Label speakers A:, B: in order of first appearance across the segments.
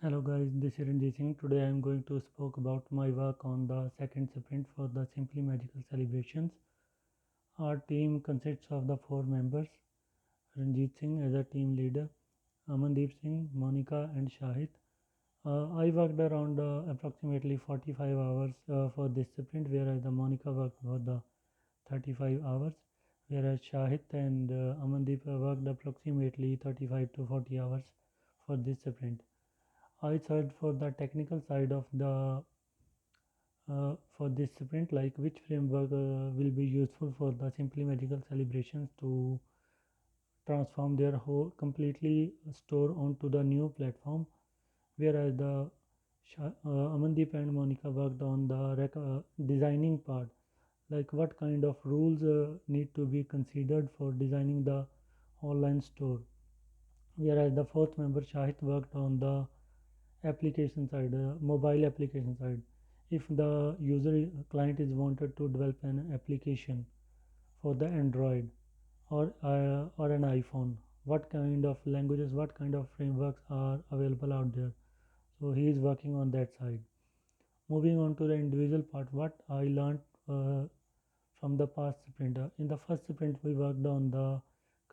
A: Hello guys, this is Ranjit Singh. Today I am going to speak about my work on the second sprint for the Simply Magical celebrations. Our team consists of the four members: Ranjit Singh as a team leader, Amandeep Singh, Monica and Shahid. I worked around approximately 45 hours for this sprint, whereas the Monica worked for the 35 hours, whereas Shahid and Amandeep worked approximately 35 to 40 hours for this sprint. I searched for the technical side of the for this sprint, like which framework will be useful for the Simply Magical celebrations to transform their whole completely store onto the new platform. Whereas the Amandeep and Monica worked on the designing part, like what kind of rules need to be considered for designing the online store. Whereas the fourth member Shahid worked on the application side, mobile application side. If the user client is wanted to develop an application for the Android or an iPhone, what kind of languages, what kind of frameworks are available out there? So he is working on that side. Moving on to the individual part, what I learned uh, from the past sprint. In the first sprint, we worked on the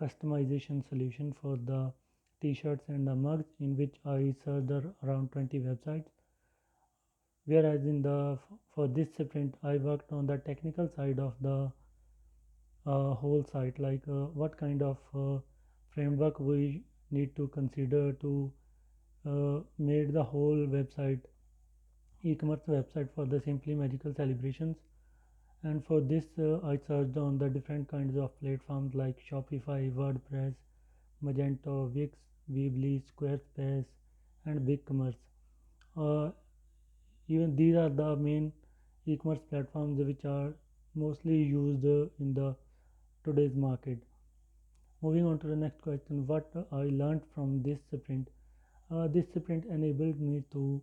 A: customization solution for the t-shirts and the mugs, in which I searched around 20 websites. Whereas for this sprint, I worked on the technical side of the whole site, like what kind of framework we need to consider to make the whole website e-commerce website for the Simply Magical celebrations. And for this, I searched on the different kinds of platforms like Shopify, WordPress, Magento, Wix, Weebly, Squarespace, and BigCommerce. Uh, Even these are the main e-commerce platforms which are mostly used in the today's market. Moving on to the next question, what I learned from this sprint. This sprint enabled me to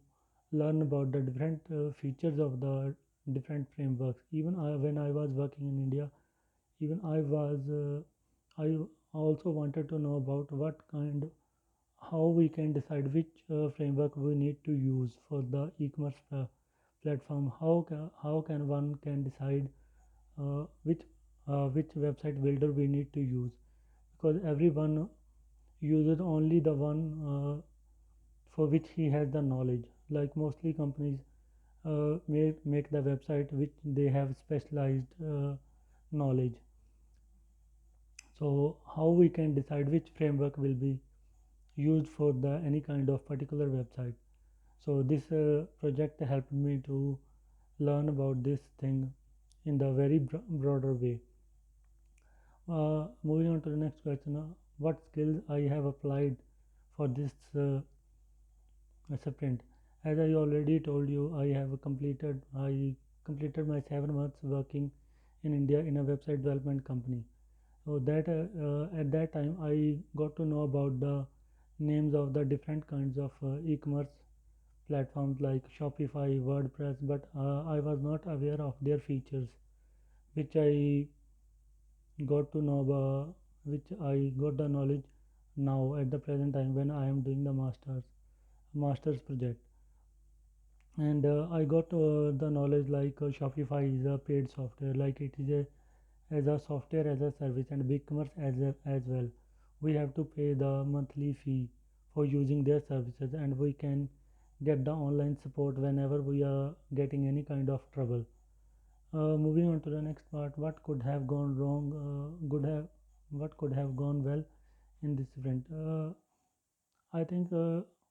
A: learn about the different features of the different frameworks. Even when I was working in India, even I also wanted to know about how we can decide which framework we need to use for the e-commerce platform. How can one can decide which website builder we need to use, because everyone uses only the one for which he has the knowledge. Like mostly companies make the website which they have specialized knowledge. So how we can decide which framework will be used for the any kind of particular website? So this project helped me to learn about this thing in the very broader way. Moving on to the next question, what skills I have applied for this sprint? As I already told you, I completed my 7 months working in India in a website development company. So that at that time I got to know about the names of the different kinds of e-commerce platforms like Shopify, WordPress, but I was not aware of their features, which I got to know about, which I got the knowledge now at the present time when I am doing the master's project. And I got the knowledge like Shopify is a paid software, like it is a as a software as a service, and BigCommerce as well. We have to pay the monthly fee for using their services, and we can get the online support whenever we are getting any kind of trouble. Moving on to the next part, what could have gone wrong? What could have gone well in this event? I think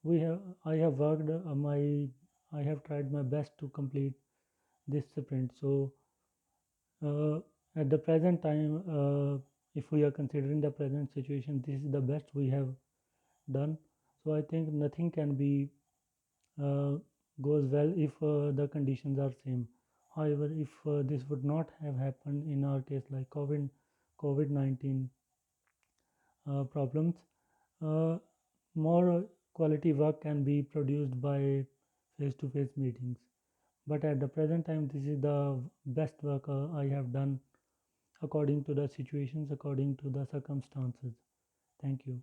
A: we have I have worked my I have tried my best to complete this sprint. So uh, at the present time, if we are considering the present situation, this is the best we have done. So I think nothing can be uh, goes well if the conditions are same. However, if this would not have happened in our case, like COVID-19 problems, uh, more quality work can be produced by face-to-face meetings. But at the present time, this is the best work I have done according to the situations, according to the circumstances. Thank you.